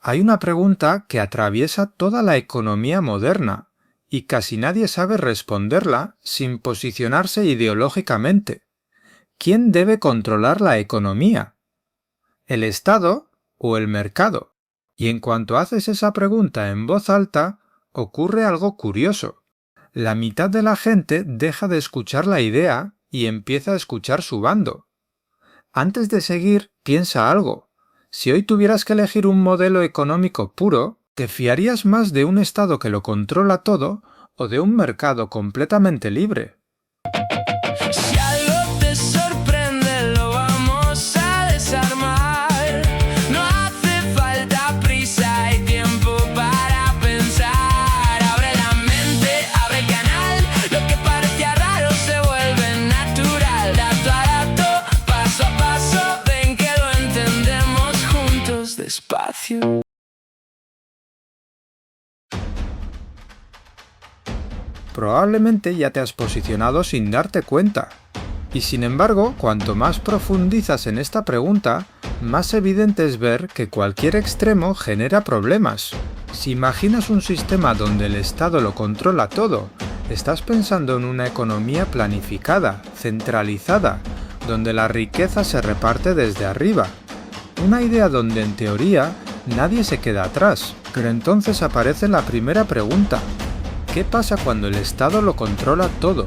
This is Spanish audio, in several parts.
hay una pregunta que atraviesa toda la economía moderna y casi nadie sabe responderla sin posicionarse ideológicamente. ¿Quién debe controlar la economía? ¿El Estado o el mercado? Y en cuanto haces esa pregunta en voz alta, ocurre algo curioso. La mitad de la gente deja de escuchar la idea y empieza a escuchar su bando. Antes de seguir, piensa algo. Si hoy tuvieras que elegir un modelo económico puro, ¿te fiarías más de un Estado que lo controla todo o de un mercado completamente libre? Si algo te sorprende, lo vamos a desarmar. No hace falta prisa, hay tiempo para pensar. Abre la mente, abre el canal. Lo que parecía raro se vuelve natural. Dato a dato, paso a paso, ven que lo entendemos juntos despacio. Probablemente ya te has posicionado sin darte cuenta. Y sin embargo, cuanto más profundizas en esta pregunta, más evidente es ver que cualquier extremo genera problemas. Si imaginas un sistema donde el Estado lo controla todo, estás pensando en una economía planificada, centralizada, donde la riqueza se reparte desde arriba. Una idea donde en teoría nadie se queda atrás. Pero entonces aparece la primera pregunta. ¿Qué pasa cuando el Estado lo controla todo?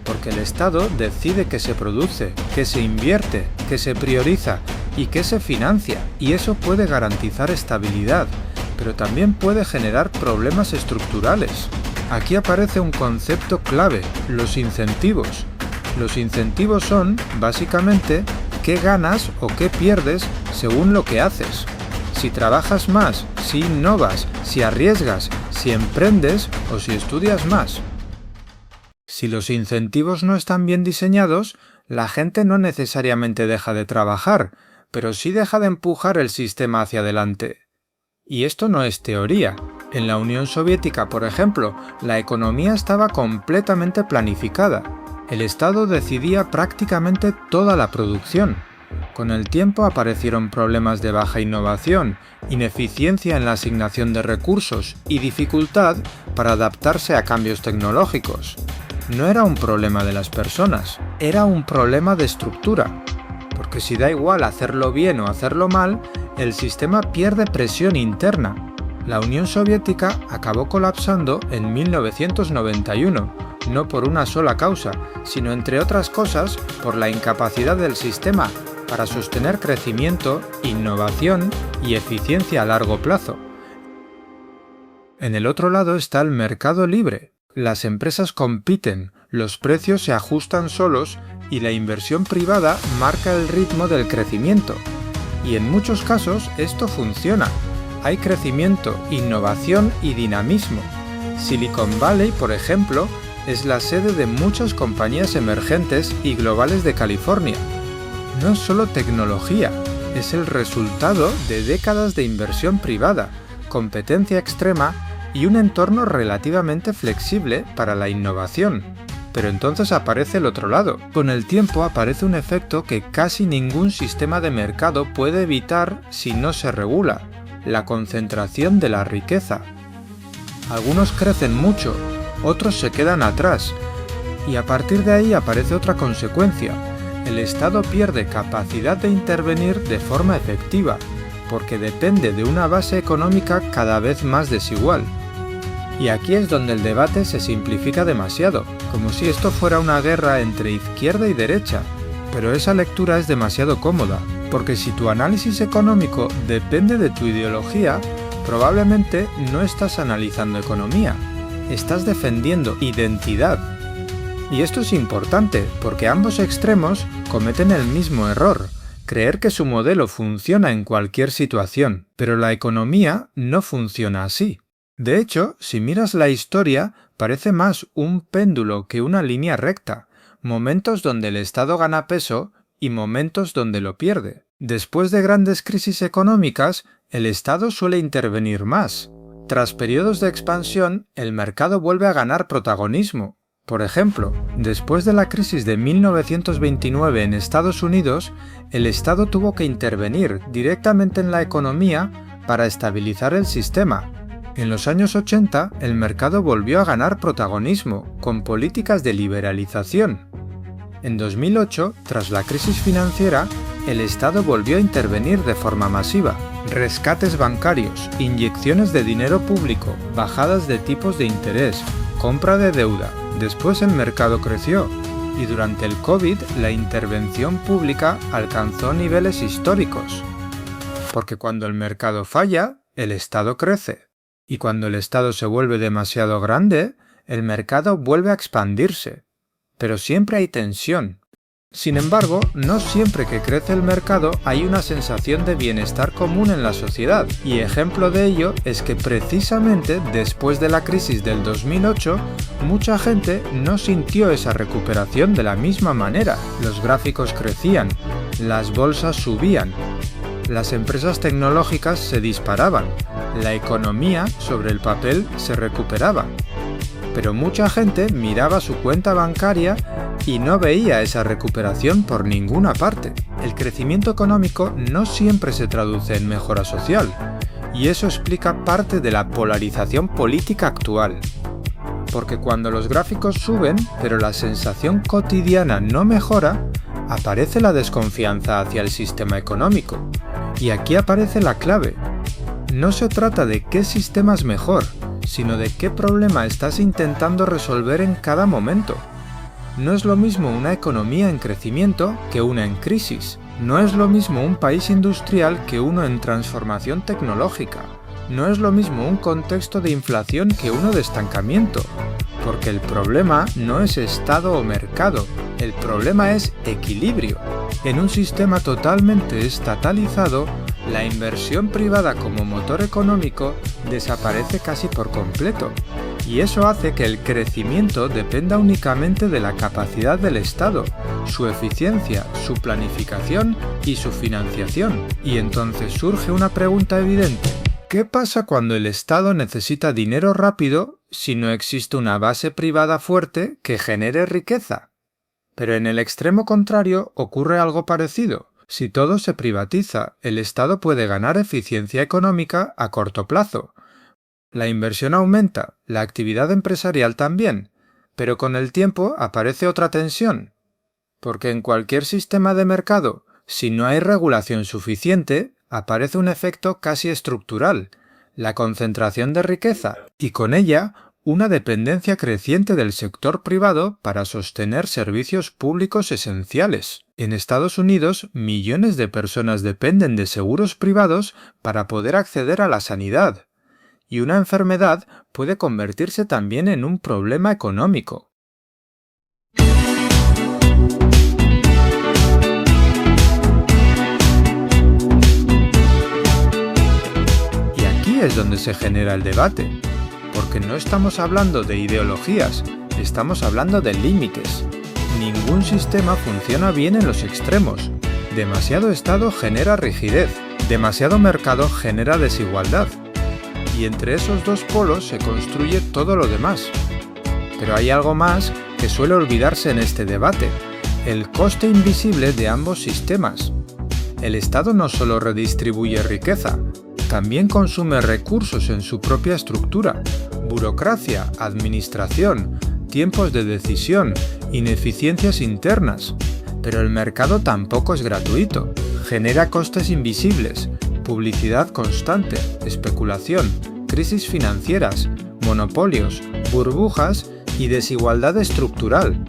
Porque el Estado decide qué se produce, qué se invierte, qué se prioriza y qué se financia, y eso puede garantizar estabilidad, pero también puede generar problemas estructurales. Aquí aparece un concepto clave, los incentivos. Los incentivos son, básicamente, qué ganas o qué pierdes según lo que haces. Si trabajas más, si innovas, si arriesgas, si emprendes o si estudias más. Si los incentivos no están bien diseñados, la gente no necesariamente deja de trabajar, pero sí deja de empujar el sistema hacia adelante. Y esto no es teoría. En la Unión Soviética, por ejemplo, la economía estaba completamente planificada. El Estado decidía prácticamente toda la producción. Con el tiempo aparecieron problemas de baja innovación, ineficiencia en la asignación de recursos y dificultad para adaptarse a cambios tecnológicos. No era un problema de las personas, era un problema de estructura. Porque si da igual hacerlo bien o hacerlo mal, el sistema pierde presión interna. La Unión Soviética acabó colapsando en 1991, no por una sola causa, sino entre otras cosas por la incapacidad del sistema para sostener crecimiento, innovación y eficiencia a largo plazo. En el otro lado está el mercado libre. Las empresas compiten, los precios se ajustan solos y la inversión privada marca el ritmo del crecimiento. Y en muchos casos esto funciona. Hay crecimiento, innovación y dinamismo. Silicon Valley, por ejemplo, es la sede de muchas compañías emergentes y globales de California. No es solo tecnología, es el resultado de décadas de inversión privada, competencia extrema y un entorno relativamente flexible para la innovación. Pero entonces aparece el otro lado. Con el tiempo aparece un efecto que casi ningún sistema de mercado puede evitar si no se regula: la concentración de la riqueza. Algunos crecen mucho, otros se quedan atrás, y a partir de ahí aparece otra consecuencia. El Estado pierde capacidad de intervenir de forma efectiva, porque depende de una base económica cada vez más desigual. Y aquí es donde el debate se simplifica demasiado, como si esto fuera una guerra entre izquierda y derecha. Pero esa lectura es demasiado cómoda, porque si tu análisis económico depende de tu ideología, probablemente no estás analizando economía, estás defendiendo identidad. Y esto es importante, porque ambos extremos cometen el mismo error: creer que su modelo funciona en cualquier situación, pero la economía no funciona así. De hecho, si miras la historia, parece más un péndulo que una línea recta, momentos donde el Estado gana peso y momentos donde lo pierde. Después de grandes crisis económicas, el Estado suele intervenir más. Tras periodos de expansión, el mercado vuelve a ganar protagonismo. Por ejemplo, después de la crisis de 1929 en Estados Unidos, el Estado tuvo que intervenir directamente en la economía para estabilizar el sistema. En los años 80, el mercado volvió a ganar protagonismo, con políticas de liberalización. En 2008, tras la crisis financiera, el Estado volvió a intervenir de forma masiva. Rescates bancarios, inyecciones de dinero público, bajadas de tipos de interés, compra de deuda. Después el mercado creció, y durante el COVID la intervención pública alcanzó niveles históricos. Porque cuando el mercado falla, el Estado crece. Y cuando el Estado se vuelve demasiado grande, el mercado vuelve a expandirse. Pero siempre hay tensión. Sin embargo, no siempre que crece el mercado hay una sensación de bienestar común en la sociedad, y ejemplo de ello es que precisamente después de la crisis del 2008, mucha gente no sintió esa recuperación de la misma manera. Los gráficos crecían, las bolsas subían, las empresas tecnológicas se disparaban, la economía sobre el papel se recuperaba. Pero mucha gente miraba su cuenta bancaria y no veía esa recuperación por ninguna parte. El crecimiento económico no siempre se traduce en mejora social, y eso explica parte de la polarización política actual. Porque cuando los gráficos suben, pero la sensación cotidiana no mejora, aparece la desconfianza hacia el sistema económico. Y aquí aparece la clave. No se trata de qué sistema es mejor, sino de qué problema estás intentando resolver en cada momento. No es lo mismo una economía en crecimiento que una en crisis. No es lo mismo un país industrial que uno en transformación tecnológica. No es lo mismo un contexto de inflación que uno de estancamiento. Porque el problema no es Estado o mercado, el problema es equilibrio. En un sistema totalmente estatalizado, la inversión privada como motor económico desaparece casi por completo, y eso hace que el crecimiento dependa únicamente de la capacidad del Estado, su eficiencia, su planificación y su financiación. Y entonces surge una pregunta evidente. ¿Qué pasa cuando el Estado necesita dinero rápido si no existe una base privada fuerte que genere riqueza? Pero en el extremo contrario ocurre algo parecido. Si todo se privatiza, el Estado puede ganar eficiencia económica a corto plazo. La inversión aumenta, la actividad empresarial también, pero con el tiempo aparece otra tensión. Porque en cualquier sistema de mercado, si no hay regulación suficiente, aparece un efecto casi estructural, la concentración de riqueza, y con ella una dependencia creciente del sector privado para sostener servicios públicos esenciales. En Estados Unidos, millones de personas dependen de seguros privados para poder acceder a la sanidad, y una enfermedad puede convertirse también en un problema económico. Y aquí es donde se genera el debate. Porque no estamos hablando de ideologías, estamos hablando de límites. Ningún sistema funciona bien en los extremos. Demasiado Estado genera rigidez, demasiado mercado genera desigualdad. Y entre esos dos polos se construye todo lo demás. Pero hay algo más que suele olvidarse en este debate: el coste invisible de ambos sistemas. El Estado no solo redistribuye riqueza, también consume recursos en su propia estructura, burocracia, administración, tiempos de decisión, ineficiencias internas. Pero el mercado tampoco es gratuito. Genera costes invisibles, publicidad constante, especulación, crisis financieras, monopolios, burbujas y desigualdad estructural.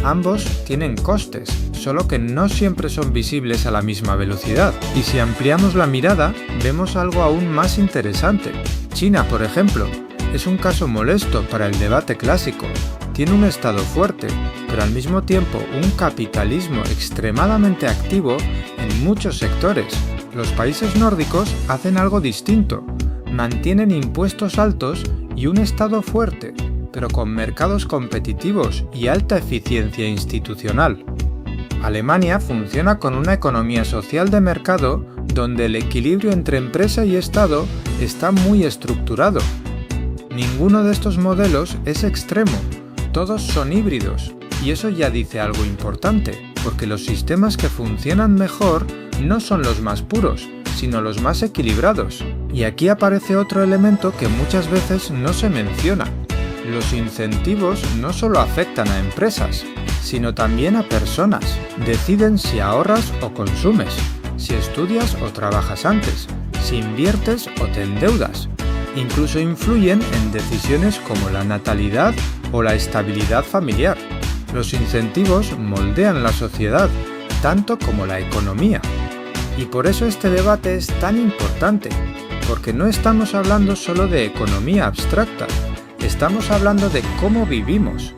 Ambos tienen costes, solo que no siempre son visibles a la misma velocidad. Y si ampliamos la mirada, vemos algo aún más interesante. China, por ejemplo, es un caso molesto para el debate clásico. Tiene un Estado fuerte, pero al mismo tiempo un capitalismo extremadamente activo en muchos sectores. Los países nórdicos hacen algo distinto. Mantienen impuestos altos y un Estado fuerte, pero con mercados competitivos y alta eficiencia institucional. Alemania funciona con una economía social de mercado donde el equilibrio entre empresa y Estado está muy estructurado. Ninguno de estos modelos es extremo, todos son híbridos, y eso ya dice algo importante, porque los sistemas que funcionan mejor no son los más puros, sino los más equilibrados. Y aquí aparece otro elemento que muchas veces no se menciona. Los incentivos no solo afectan a empresas, sino también a personas. Deciden si ahorras o consumes, si estudias o trabajas antes, si inviertes o te endeudas. Incluso influyen en decisiones como la natalidad o la estabilidad familiar. Los incentivos moldean la sociedad, tanto como la economía. Y por eso este debate es tan importante, porque no estamos hablando solo de economía abstracta, estamos hablando de cómo vivimos.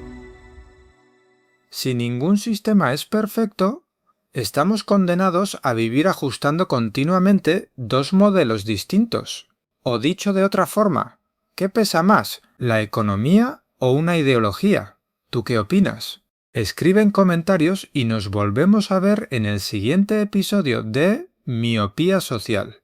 Si ningún sistema es perfecto, estamos condenados a vivir ajustando continuamente dos modelos distintos. O dicho de otra forma, ¿qué pesa más, la economía o una ideología? ¿Tú qué opinas? Escribe en comentarios y nos volvemos a ver en el siguiente episodio de Miopía Social.